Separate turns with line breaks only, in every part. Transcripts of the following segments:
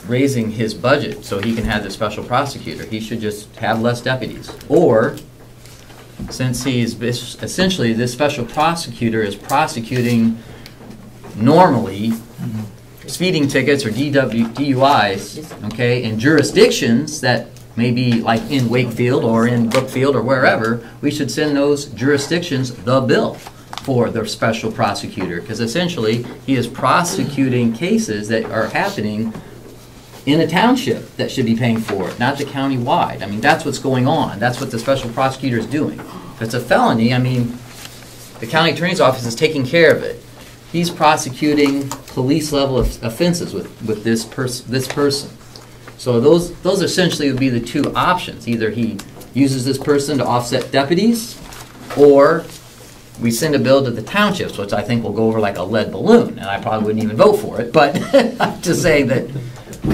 raising his budget so he can have the special prosecutor. He should just have less deputies. Or, since he's essentially, this special prosecutor is prosecuting normally speeding tickets or DUIs, okay, in jurisdictions that may be like in Wakefield or in Brookfield or wherever, we should send those jurisdictions the bill for their special prosecutor, because essentially he is prosecuting cases that are happening in a township that should be paying for it, not the county-wide. I mean, that's what's going on. That's what the special prosecutor is doing. If it's a felony, I mean, the county attorney's office is taking care of it. He's prosecuting police-level offenses with this person. So those essentially would be the two options. Either he uses this person to offset deputies, or we send a bill to the townships, which I think will go over like a lead balloon, and I probably wouldn't even vote for it, but I'm just saying that.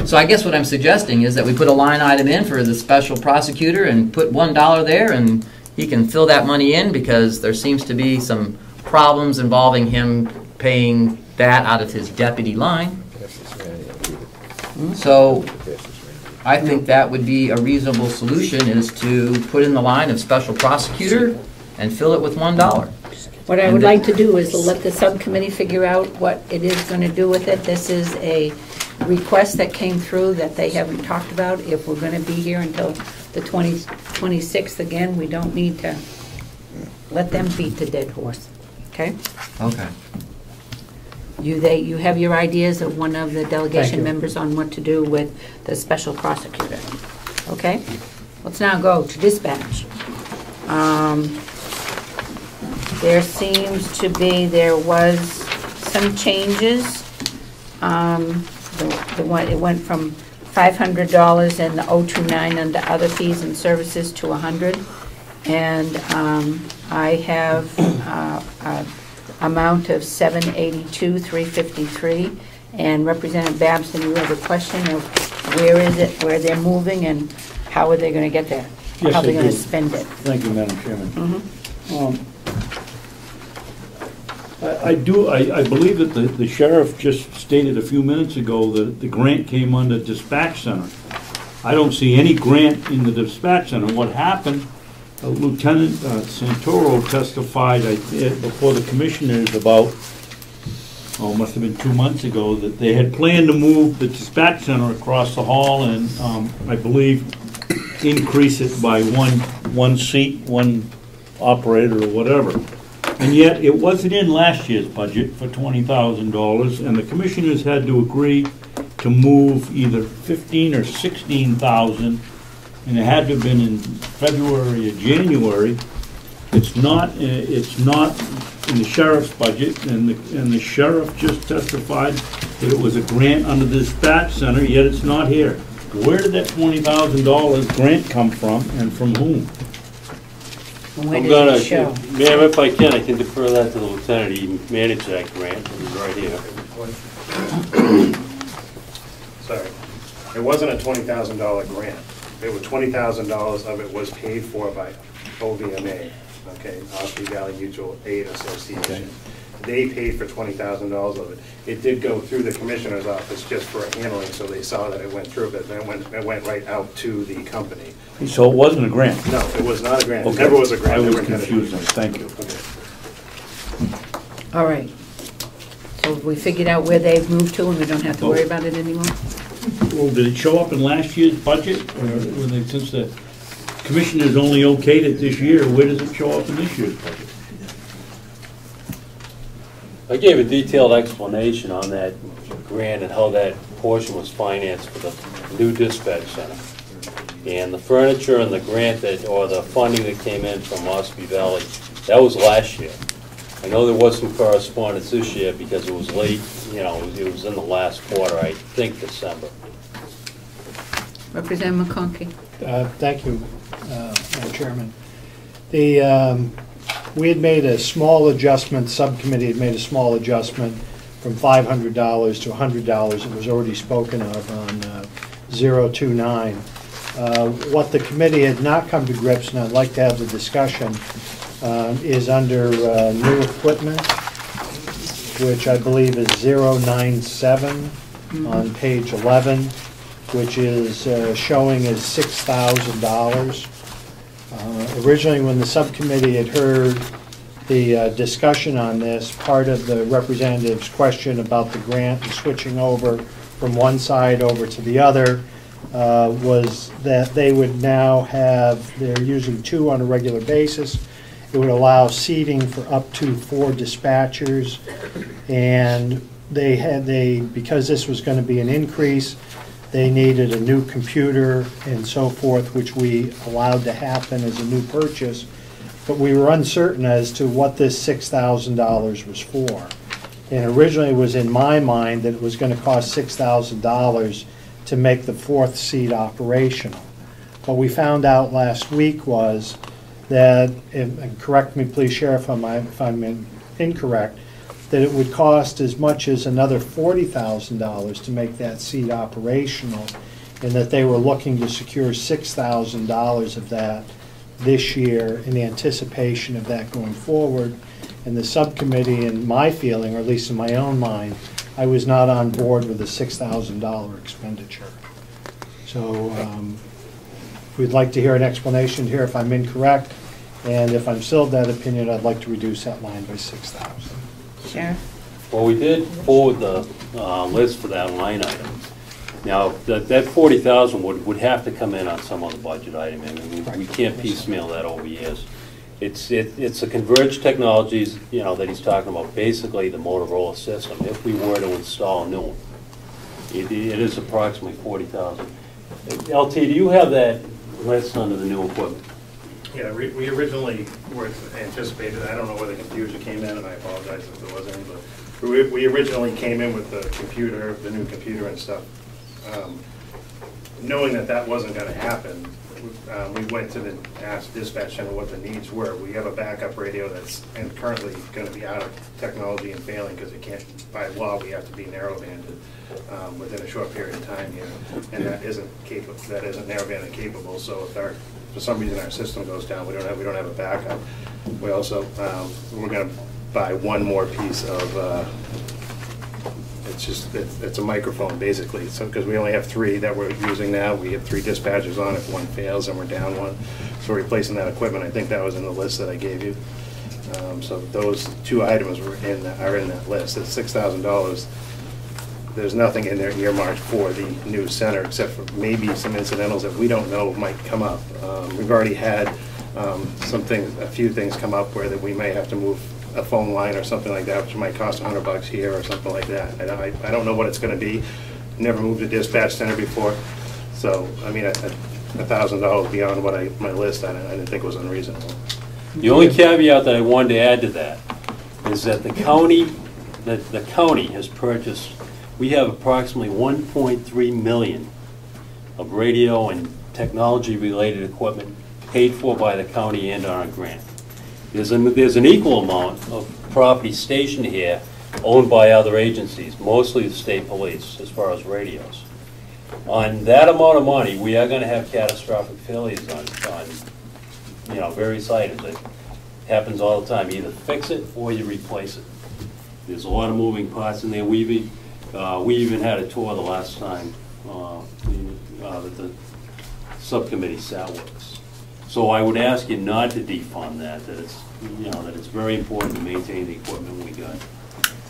So I guess what I'm suggesting is that we put a line item in for the special prosecutor and put $1 there, and he can fill that money in, because there seems to be some problems involving him paying that out of his deputy line. So I think that would be a reasonable solution, is to put in the line of special prosecutor and fill it with $1.
What I would like to do is let the subcommittee figure out what it is going to do with it. This is a request that came through that they haven't talked about. If we're going to be here until the 26th again, we don't need to let them beat the dead horse. Okay?
Okay.
You have your ideas of one of the delegation members on what to do with the special prosecutor. Okay? Let's now go to dispatch. There was some changes. It went from $500 in the 029 under other fees and services to $100, and I have amount of $782,353. And Representative Babson, you have a question of where is it, where they're moving, and how are they going to get there?
Yes,
how are they going to
do.
spend it?
Thank you, Madam Chairman.
Mm-hmm.
I believe that the sheriff just stated a few minutes ago that the grant came under dispatch center. I don't see any grant in the dispatch center. What happened, Lieutenant Santoro testified before the commissioners about, must have been 2 months ago, that they had planned to move the dispatch center across the hall and I believe increase it by one seat, one operator or whatever. And yet it wasn't in last year's budget for $20,000, and the commissioners had to agree to move either $15,000 or $16,000, and it had to have been in February or January. It's not in the sheriff's budget, and the sheriff just testified that it was a grant under the dispatch center, yet it's not here. Where did that $20,000 grant come from, and from whom?
Where does it show?
Ma'am, if I can defer that to the lieutenant. He managed that grant. He's right here.
Sorry. It wasn't a $20,000 grant. It was $20,000 of it was paid for by OVMA, okay, Osprey Valley Mutual Aid Association. Okay. They paid for $20,000 of it. It did go through the commissioner's office just for handling, so they saw that it went through, but then it went right out to the company.
So it wasn't a grant?
No, it was not a grant.
Okay.
It never was a grant.
I was confused. Thank you.
Okay.
All right. So we figured out where they've moved to, and we don't have to worry about it anymore?
Well, did it show up in last year's budget? Or since the commissioners only okayed it this year, where does it show up in this year's budget?
I gave a detailed explanation on that grant and how that portion was financed for the new dispatch center. And the furniture and the grant or the funding that came in from Osprey Valley, that was last year. I know there was some correspondence this year because it was late, it was in the last quarter, I think December.
Representative McConkey.
Thank you, Madam Chairman. We had made a small adjustment, subcommittee had made a small adjustment from $500 to $100. It was already spoken of on 029. What the committee had not come to grips, and I'd like to have the discussion, is under new equipment, which I believe is 097 on page 11. which is showing as $6,000. Originally, when the subcommittee had heard the discussion on this, part of the representative's question about the grant and switching over from one side over to the other was that they would now have, they're using 2 on a regular basis. It would allow seating for up to 4 dispatchers, and because this was going to be an increase, they needed a new computer and so forth, which we allowed to happen as a new purchase. But we were uncertain as to what this $6,000 was for. And originally it was in my mind that it was going to cost $6,000 to make the 4th seat operational. What we found out last week was that, and correct me please, Sheriff, if I'm incorrect, that it would cost as much as another $40,000 to make that seat operational, and that they were looking to secure $6,000 of that this year in anticipation of that going forward. And the subcommittee, in my feeling, or at least in my own mind, I was not on board with the $6,000 expenditure. So we'd like to hear an explanation here if I'm incorrect, and if I'm still of that opinion, I'd like to reduce that line by $6,000.
Sheriff?
Well, we did forward the list for that line item. Now, that 40,000 would have to come in on some other budget item. I mean, we can't piecemeal that over years. It's a converged technologies, that he's talking about, basically the Motorola system. If we were to install a new one, it is approximately 40,000. LT, do you have that list under the new equipment?
Yeah, we originally were anticipated, I don't know where the confusion came in, and I apologize if there was any, but we originally came in with the computer, the new computer and stuff. Knowing that wasn't going to happen, we went to the dispatch center what the needs were. We have a backup radio that's currently going to be out of technology and failing because it can't, by law, we have to be narrowbanded within a short period of time here, and that isn't narrowbanded capable. So if for some reason our system goes down, we don't have a backup. We also we're going to buy one more piece of. It's a microphone basically. So because we only have 3 that we're using now, we have 3 dispatchers on. If one fails, and we're down one, so we're replacing that equipment. I think that was in the list that I gave you. So those 2 items are in that list. It's $6,000. There's nothing in there earmarked for the new center except for maybe some incidentals that we don't know might come up. We've already had a few things come up where that we may have to move a phone line or something like that, which might cost $100 here or something like that. I don't know what it's going to be. Never moved a dispatch center before, so I mean, $1,000 beyond what my list, I didn't think was unreasonable.
The only caveat that I wanted to add to that is that the county has purchased. We have approximately $1.3 million of radio and technology-related equipment paid for by the county and on a grant. There's an equal amount of property stationed here owned by other agencies, mostly the state police, as far as radios. On that amount of money, we are going to have catastrophic failures on various items. It happens all the time. Either fix it or you replace it. There's a lot of moving parts in there. We even had a tour the last time that the subcommittee sat with us. So I would ask you not to defund that it's very important to maintain the equipment we got.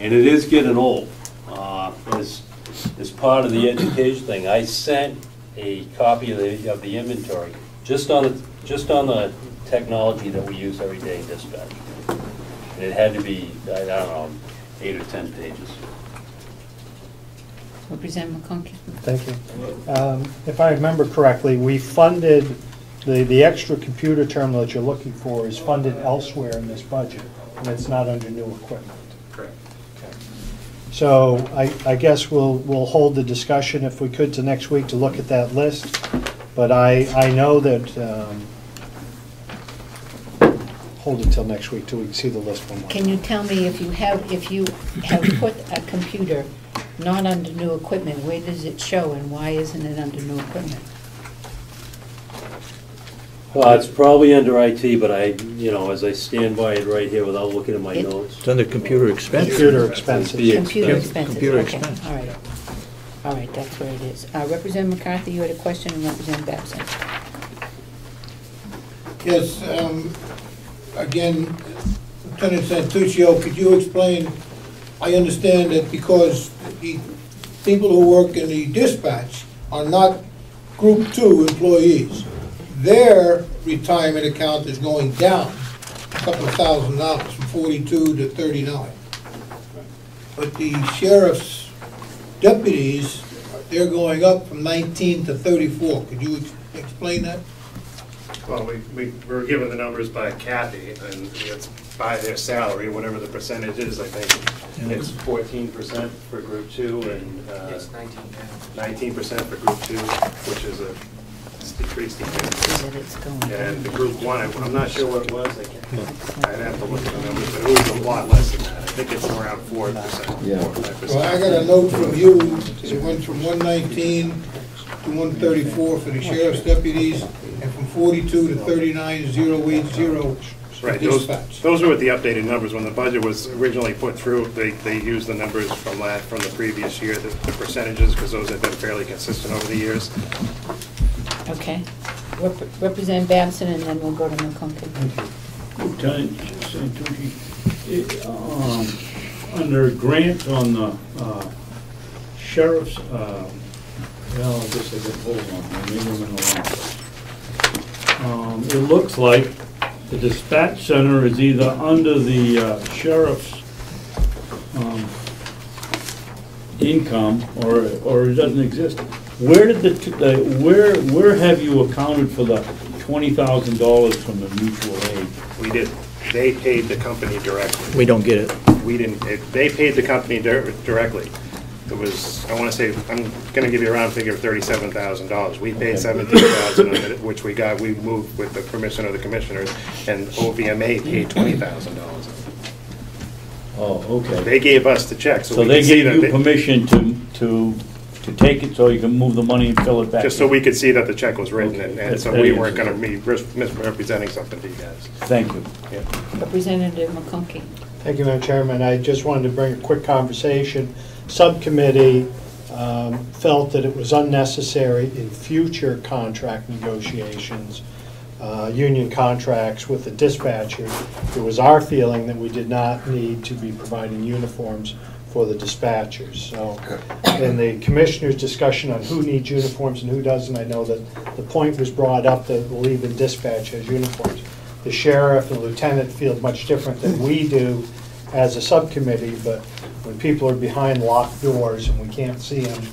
And it is getting old. As part of the education thing, I sent a copy of the inventory just on the technology that we use every day in dispatch. And it had to be, I don't know, 8 or 10 pages.
Representative McConkey.
Thank you. If I remember correctly, we funded the extra computer terminal that you're looking for is funded elsewhere in this budget, and it's not under new equipment.
Correct.
Okay. So I guess we'll hold the discussion if we could to next week to look at that list. But I know that hold it till next week till we can see the list one more.
Can you tell me if you have put a computer not under new equipment, where does it show and why isn't it under new equipment?
It's probably under IT, but as I stand by it right here without looking at my notes.
It's under computer expenses.
Computer expenses.
Computer expenses.
Computer
okay.
expense.
All right. All right, that's where it is. Representative McCarthy, you had a question, and Representative Babson.
Yes, again, Lieutenant Santuccio, could you explain, I understand that because the people who work in the dispatch are not Group 2 employees, their retirement account is going down a couple of $1,000 from 42 to 39. But the sheriff's deputies, they're going up from 19 to 34. Could you explain that?
Well, we were given the numbers by Kathy, and it's by their salary, whatever the percentage is, I think. It's 14% for Group 2 and
It's 19 now.
19% for Group 2, which is a pretty steep increase.
That it's going
And the
down.
Group 1, I'm not sure what it was, I'd have to look at the numbers, but it was a lot less than that. I think it's around 4%, 4 or 5%.
Well, I got a note from you, it went from 119 to 134 for the sheriff's deputies, and from 42 to 39, 080 for
Right,
dispatch.
those were with the updated numbers. When the budget was originally put through, they used the numbers from the previous year, the percentages, because those have been fairly consistent over the years.
Okay. Representative Babson, and then we'll go to McConkey.
Lieutenant Santucci, under grant on the sheriff's, well, I guess I could hold on, maybe I'm in the wrong place. It looks like the dispatch center is either under the sheriff's income or it doesn't exist. Where did where have you accounted for the $20,000 from the mutual aid?
We did. They paid the company directly.
We don't get it.
We didn't. They paid the company directly. It was, I want to say, I'm going to give you a round figure of $37,000. We paid $17,000 of it, which we moved with the permission of the commissioners, and OVMA paid $20,000.
Oh, okay.
They gave us the check,
So
we
they
could see
gave
that
you permission to take it so you can move the money and fill it back?
just so we could see that the check was written,
Okay.
and so
That
we
is-
weren't going to be misrepresenting something to you guys.
Thank you.
Yeah.
Representative McConkey.
Thank you, Madam Chairman. I just wanted to bring a quick conversation. Subcommittee felt that it was unnecessary in future contract negotiations, union contracts with the dispatchers. It was our feeling that we did not need to be providing uniforms for the dispatchers. So in the commissioners' discussion on who needs uniforms and who doesn't, I know that the point was brought up that we'll even dispatch has uniforms. The sheriff and lieutenant feel much different than we do as a subcommittee, but when people are behind locked doors and we can't see them,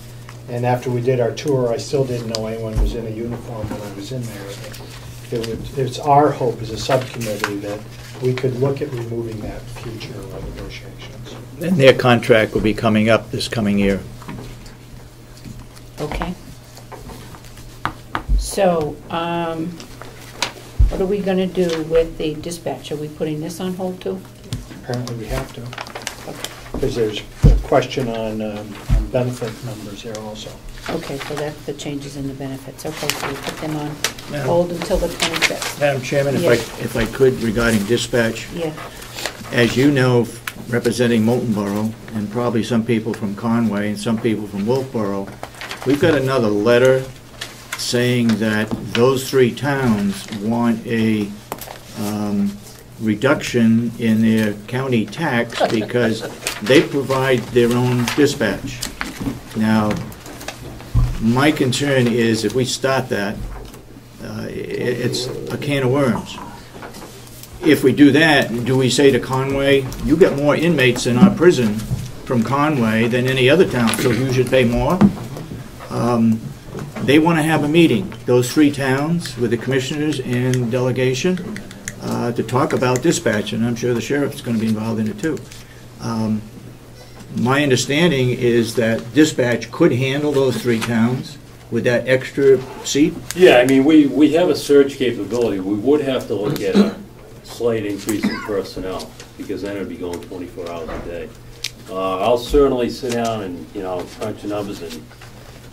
and after we did our tour, I still didn't know anyone was in a uniform when I was in there. It's our hope as a subcommittee that we could look at removing that future negotiations.
And their contract will be coming up this coming year.
Okay. So, what are we going to do with the dispatch? Are we putting this on hold too?
Apparently we have to,
Okay.
because there's a question on benefit numbers there also.
Okay, so that's the changes in the benefits. Okay, so we put them on
Madam-
hold until the 25th.
Madam Chairman, if I could, regarding dispatch,
Yeah.
as you know, representing Moulton Borough, and probably some people from Conway and some people from Wolfboro, we've got another letter saying that those three towns want a reduction in their county tax because they provide their own dispatch. Now, my concern is if we start that, it's a can of worms. If we do that, do we say to Conway, you get more inmates in our prison from Conway than any other town, so you should pay more? They want to have a meeting, those three towns, with the commissioners and delegation, to talk about dispatch, and I'm sure the sheriff's going to be involved in it too. My understanding is that dispatch could handle those three towns with that extra seat.
Yeah, I mean, we have a surge capability. We would have to look at a slight increase in personnel, because then it would be going 24 hours a day. I'll certainly sit down and, crunch the numbers and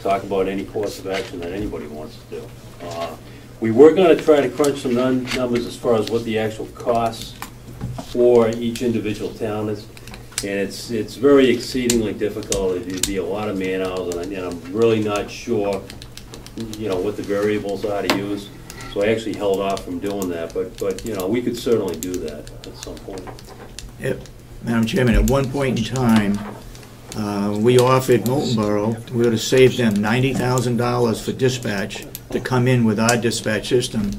talk about any course of action that anybody wants to do. We were going to try to crunch some numbers as far as what the actual costs for each individual town is. And it's very exceedingly difficult. It'd be a lot of man hours, and I'm really not sure, you know, what the variables are to use. So I actually held off from doing that, but you know, we could certainly do that at some point.
Yep. Madam Chairman, at one point in time, we offered Molten Borough, we would have saved them $90,000 for dispatch to come in with our dispatch system,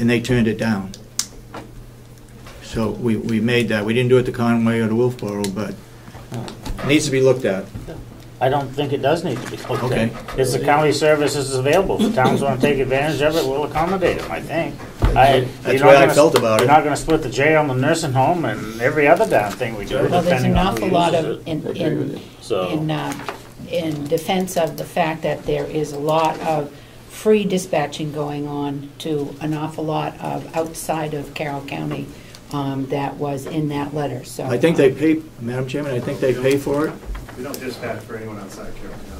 and they turned it down. So we made that. We didn't do it to Conway or to Wolfboro, but it needs to be looked at.
I don't think it does need to be looked
Okay.
at. It's the county services available. If the towns want to take advantage of it, we'll accommodate them, I think.
That's the way I felt about
You're
it.
not gonna split the jail on the nursing home and every other damn thing we do,
Well, there's
depending
an
on
awful
who
lot
uses
of,
it. So,
in defense of the fact that there is a lot of free dispatching going on to an awful lot of outside of Carroll County that was in that letter, so.
I think they pay, Madam Chairman, I think they pay for it.
We don't dispatch for anyone outside Carroll County.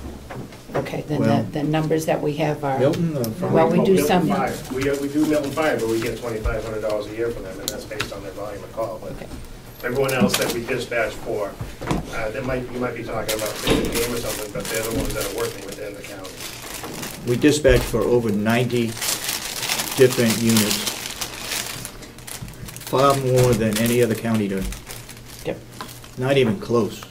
Okay, then
Well-
the numbers that we have are.
Milton,
Well, we do
Milton
some.
Fire. We do Milton Fire, but we get $2,500 a year from them, and that's based on their volume of call. But
Okay.
everyone else that we dispatch for, you might be talking about CCDM or something, but they're the ones that are working within the county.
we dispatch for over 90 different units, far more than any other county does.
Yep.
Not even close.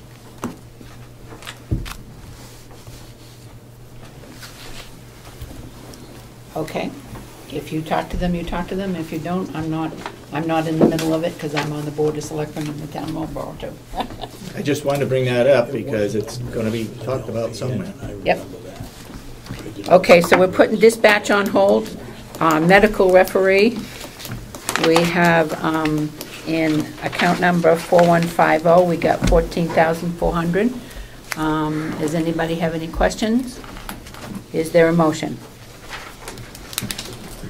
Okay, if you talk to them, you talk to them. If you don't, I'm not in the middle of it because I'm on the Board of Selectmen in the town of Marlborough too.
I just wanted to bring that up because it's going to be talked about somewhere.
Yep. Okay, so we're putting dispatch on hold. Medical referee, we have in account number 4150, we got 14,400. Does anybody have any questions? Is there a motion?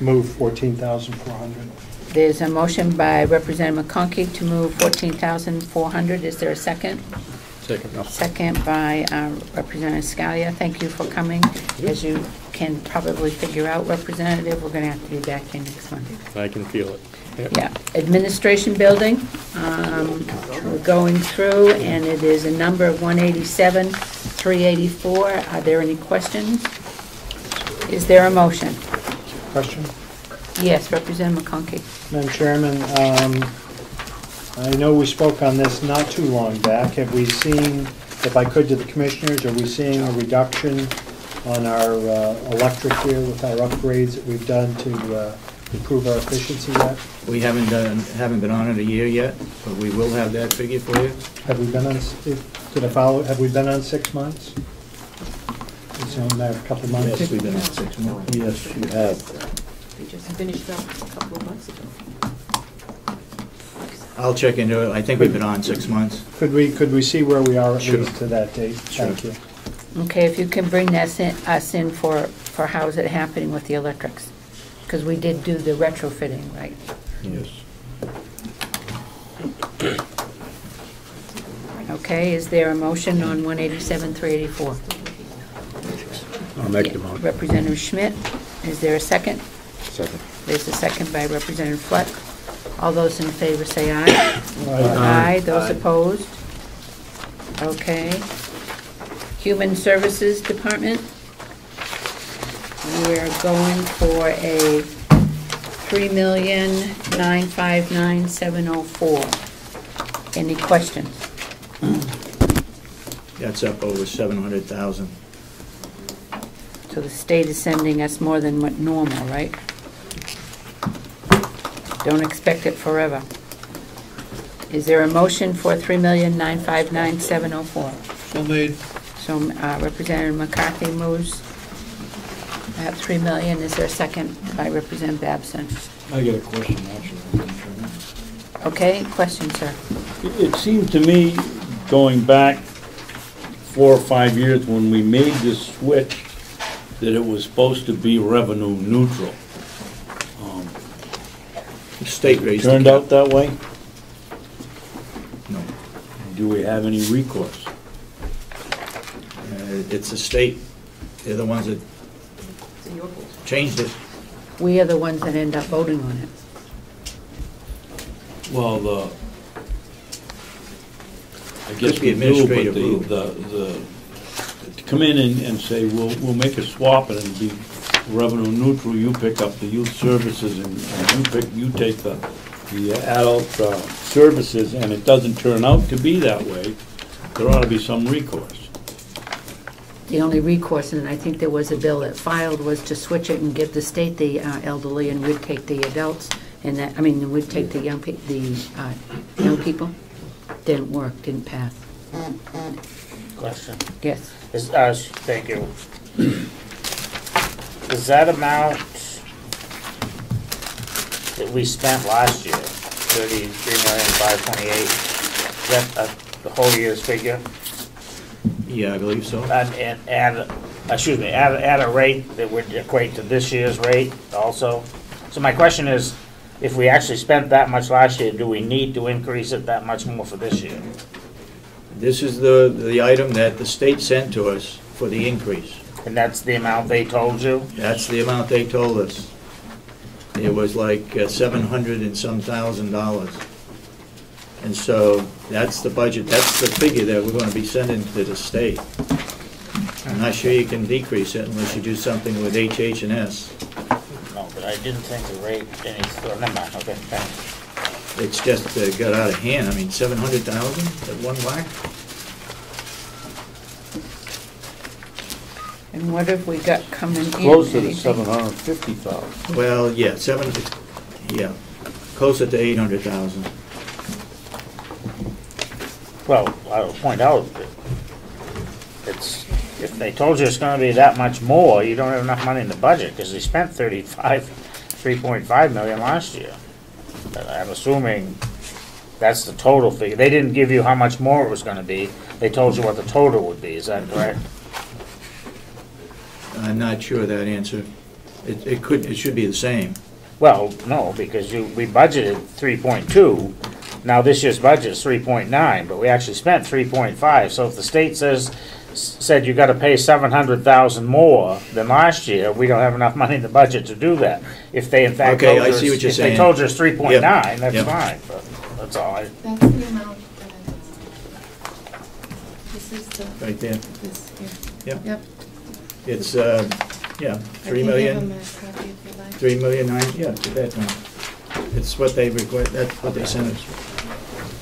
Move 14,400.
There's a motion by Representative McConkey to move 14,400. Is there a second?
Second.
Second by Representative Scalia. Thank you for coming. As you can probably figure out, Representative, we're going to have to be back here next Monday.
I can feel it.
Yeah. Administration building, we're going through, and it is a number of 187, 384. Are there any questions? Is there a motion?
Question?
Yes, Representative McConkey.
Madam Chairman, I know we spoke on this not too long back. Have we seen, if I could to the commissioners, are we seeing a reduction on our electric here with our upgrades that we've done to improve our efficiency yet?
We haven't been on it a year yet, but we will have that figure for you.
Have we been on, did I follow, have we been on 6 months? It's on there a couple months.
Yes, we've been on 6 months.
Yes, you have.
We just finished up a couple of months ago.
I'll check into it. I think we've been on 6 months.
Could we see where we are at
Sure.
least to that date?
Sure.
Thank you.
Okay, if you can bring that us in for how's it happening with the electrics? Because we did do the retrofitting, right?
Yes.
Okay, is there a motion on 187, 384?
I'll make the motion.
Representative Schmidt, is there a second?
Second.
There's a second by Representative Fleck. All those in favor say aye. Aye. Those opposed? Okay. Human Services Department, we're going for a $3,959,704. Any questions?
That's up over 700,000.
So the state is sending us more than what normal, right? Don't expect it forever. Is there a motion for $3,959,704?
So made.
So Representative McCarthy moves at $3 million. Is there a second by Representative Babson?
I got a question, actually.
Okay, question, sir.
It seemed to me, going back 4 or 5 years when we made this switch, that it was supposed to be revenue neutral.
The state raised the
Turned
cap.
out that way?
No.
Do we have any recourse?
It's the state. They're the ones that changed it.
We are the ones that end up voting on it.
Well, I guess
Could be
we do, but
administrative rule.
to come in and say, we'll make a swap and it'll be revenue neutral, you pick up the youth services and you take the adult services, and it doesn't turn out to be that way, there ought to be some recourse.
The only recourse, and I think there was a bill that filed, was to switch it and give the state the elderly, and we'd take the adults, and that, I mean, we'd take the young people. Didn't work, didn't pass.
Question.
Yes.
Thank you. Is that amount that we spent last year, 33,528,000, is that the whole year's figure?
Yeah, I believe so.
And at a rate that would equate to this year's rate also? So my question is, if we actually spent that much last year, do we need to increase it that much more for this year?
This is the item that the state sent to us for the increase.
And that's the amount they told you?
That's the amount they told us. It was like $700 and some thousand. And so that's the budget, that's the figure that we're going to be sending to the state. I'm not sure you can decrease it unless you do something with HH&S.
No, but I didn't think the rate, never mind, okay, thanks.
It's just got out of hand. I mean, 700,000 at one whack?
And what have we got coming in?
Closer to
Anything?
750,000.
Well, yeah, closer to 800,000.
Well, I will point out that if they told you it's gonna be that much more, you don't have enough money in the budget, because they spent 3.5 million last year. I'm assuming that's the total figure. They didn't give you how much more it was gonna be, they told you what the total would be, is that correct?
I'm not sure of that answer. It should be the same.
Well, no, because we budgeted 3.2, now this year's budget is 3.9, but we actually spent 3.5, so if the state said you gotta pay 700,000 more than last year, we don't have enough money in the budget to do that. If they in fact
Okay,
told
I
us,
see what you're
if they
saying.
told you it's 3.9, that's
Yep.
fine, but that's all.
That's the amount that this is the,
Right there.
this here.
Yep.
Yep.
It's, 3
I can give
million,
them a copy if you like.
3 million, yeah, to that one. It's what they request, that's what they sent us.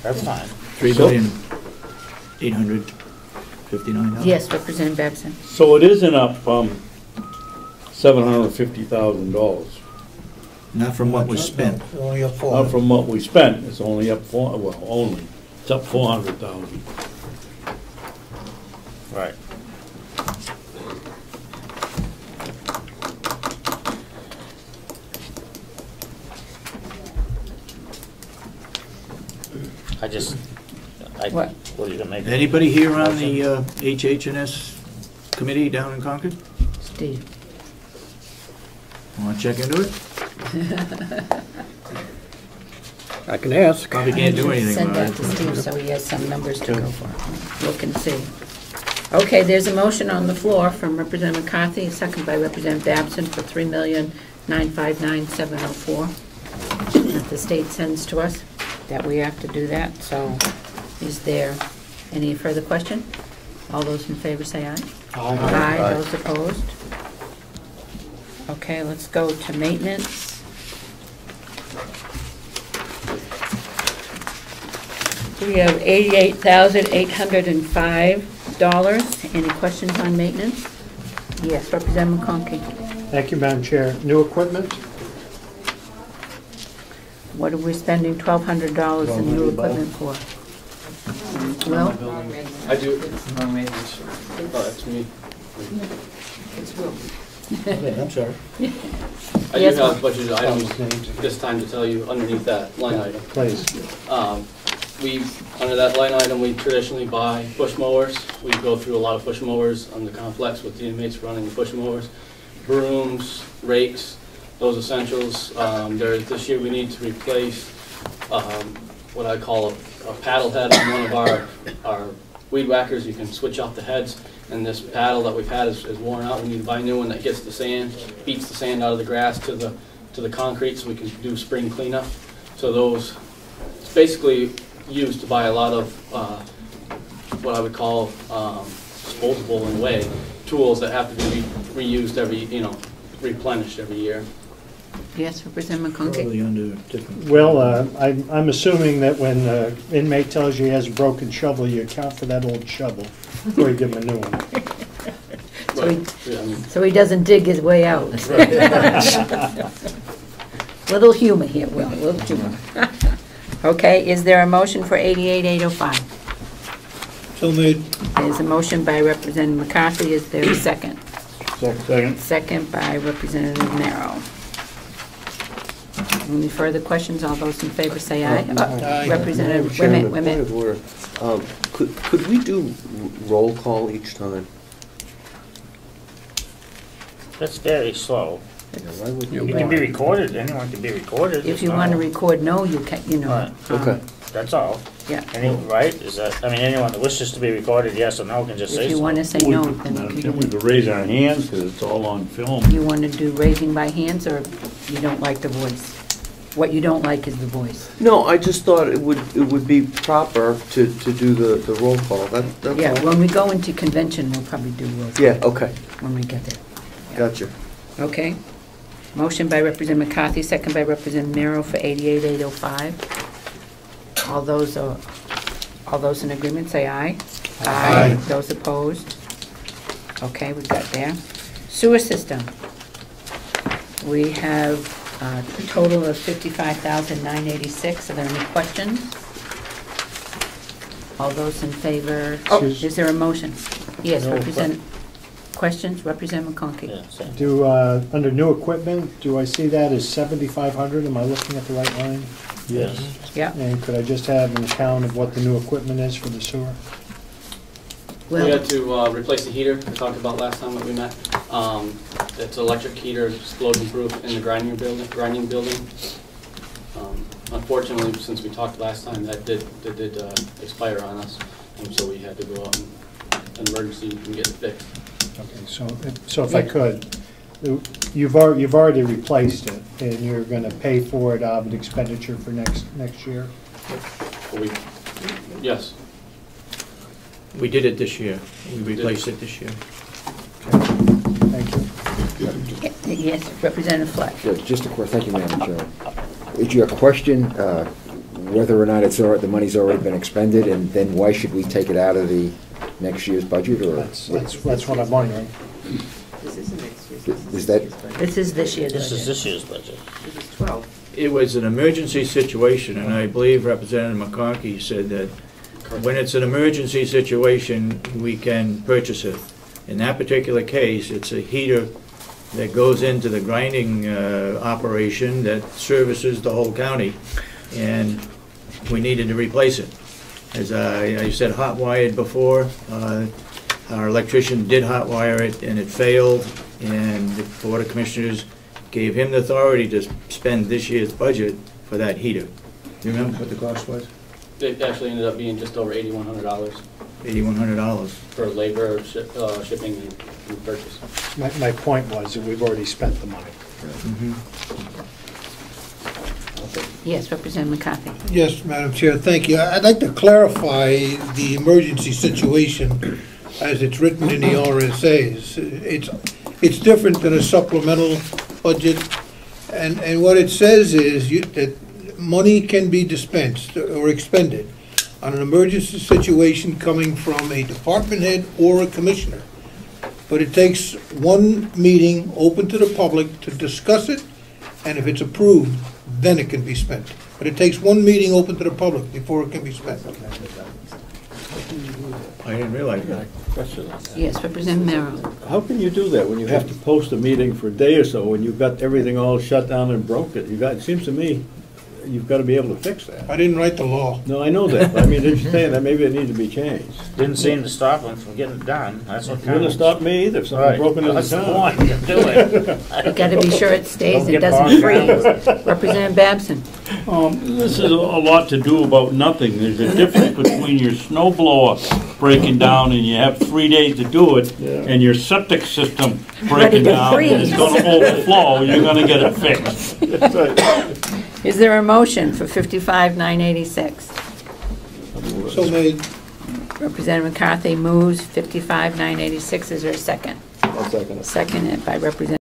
That's fine.
3,859,000.
Yes, Representative Babson.
So it isn't up $750,000.
Not from what was spent.
Only a
Not
400.
from what we spent, it's only up it's up 400,000.
Right.
What?
What are you gonna make?
Anybody here on the HH&S committee down in Concord?
Steve.
Want to check into it?
I can ask.
Probably can't do anything
Send
about
that to
it.
Steve so he has some numbers to go for. Look and see. Okay, there's a motion on the floor from Representative McCarthy, second by Representative Babson for $3,959,704 that the state sends to us, that we have to do that. So is there any further question? All those in favor say aye. Aye. Those opposed? Okay, let's go to maintenance. We have $88,805. Any questions on maintenance? Yes, Representative McConkey.
Thank you, Madam Chair. New equipment?
What are we spending $1,200 in new equipment for? Will?
I do. Wrong maintenance. Oh, that's me.
It's Will.
I'm sorry.
I do
Yes,
have budgeted items this time to tell you underneath that line item.
Please.
Under that line item, we traditionally buy push mowers. We go through a lot of push mowers on the complex with the inmates running the push mowers. Brooms, rakes, those essentials. This year we need to replace what I call a paddle head on one of our weed whackers. You can switch off the heads, and this paddle that we've had is worn out. We need to buy a new one that gets the sand, beats the sand out of the grass to the concrete, so we can do spring cleanup. So those, it's basically used to buy a lot of what I would call disposable in a way, tools that have to be reused every, replenished every year.
Yes, Representative McConkey?
Probably under different.
Well, I'm assuming that when the inmate tells you he has a broken shovel, you account for that old shovel before you give him a new one.
So he-
Yeah, I mean,
So he doesn't dig his way out. Little humor here, Will, little humor. Okay, is there a motion for 88-805?
So made.
There's a motion by Representative McCarthy, is there a second?
Second.
Second by Representative Merrill. Any further questions? All those in favor say aye.
Aye.
Representative, wait a minute, wait a minute.
Could we do roll call each time?
That's very slow.
Why would
You can be recorded, anyone can be recorded.
If you want to record no, you can,
Right.
Okay.
That's all.
Yeah.
Right? Is that, I mean, anyone that wishes to be recorded, yes or no, can just say
If you
so.
want to say no, then
Madam
you
Chair, we
can.
could raise our hands because it's all on film.
You want to do raising by hands, or you don't like the voice? What you don't like is the voice.
No, I just thought it would be proper to do the roll call. That's
Yeah,
all.
when we go into convention, we'll probably do roll call
Yeah, okay,
when we get there.
gotcha.
Okay. Motion by Representative McCarthy, second by Representative Merrill for 88-805. All those in agreement, say aye. Aye. Those opposed? Okay, we got there. Sewer system. We have a total of $55,986. Are there any questions? All those in favor? Oh, is there a motion? Yes, questions? Representative McConkey.
Yeah, same.
Do, under new equipment, do I see that as 7,500? Am I looking at the right line?
Yes.
Yeah.
And could I just have an account of what the new equipment is for the sewer?
We
Well,
had to replace the heater we talked about last time that we met. It's an electric heater, explosion proof in the grinding building. Unfortunately, since we talked last time, that did expire on us, and so we had to go out and an emergency and get it fixed.
Okay, so if I could, you've already replaced it, and you're gonna pay for it out of an expenditure for next year?
Yes.
We did it this year. We replaced it this year.
Thank you.
yes, Representative Fleck.
Yeah, just a quick, thank you, Madam Chair. Is your question whether or not the money's already been expended, and then why should we take it out of the next year's budget, or?
That's what I'm wondering.
Is that?
This is this year's
This is
budget.
this year's budget.
It was an emergency situation, and I believe Representative McConkey said that when it's an emergency situation, we can purchase it. In that particular case, it's a heater that goes into the grinding operation that services the whole county, and we needed to replace it. As I said, hot wired before. Our electrician did hot wire it, and it failed, and the Board of Commissioners gave him the authority to spend this year's budget for that heater. Do you remember what the cost was?
It actually ended up being just over $8,100
$8,100.
for labor, shipping, and purchase.
My point was that we've already spent the money.
Yes, Representative McCarthy.
Yes, Madam Chair, thank you. I'd like to clarify the emergency situation as it's written in the RSAs. It's different than a supplemental budget, and what it says is that money can be dispensed or expended on an emergency situation coming from a department head or a commissioner. But it takes one meeting open to the public to discuss it, and if it's approved, then it can be spent. But it takes one meeting open to the public before it can be spent.
I didn't realize that.
Yes, Representative Merrill.
How can you do that when you have to post a meeting for a day or so and you've got everything all shut down and broke it? It seems to me you've got to be able to fix that.
I didn't write the law.
No, I know that. I mean, they're just saying that maybe it needs to be changed.
Didn't seem to stop them from getting it done. That's what
It wouldn't
counts.
stop me either if something
Right.
broken in the
That's the
town.
point. Do it.
You got to be sure it stays
Don't
and
get
doesn't
bogged
freeze. Representative Babson.
This is a lot to do about nothing. There's a difference between your snow blower breaking down and you have 3 days to do it, and your septic system breaking
Ready to
down and it's
freeze.
going to overflow, you're going to get it fixed.
Is there a motion for $55,986?
So made.
Representative McCarthy moves, 55,986. Is there a second?
I'll second it.
Seconded by Representative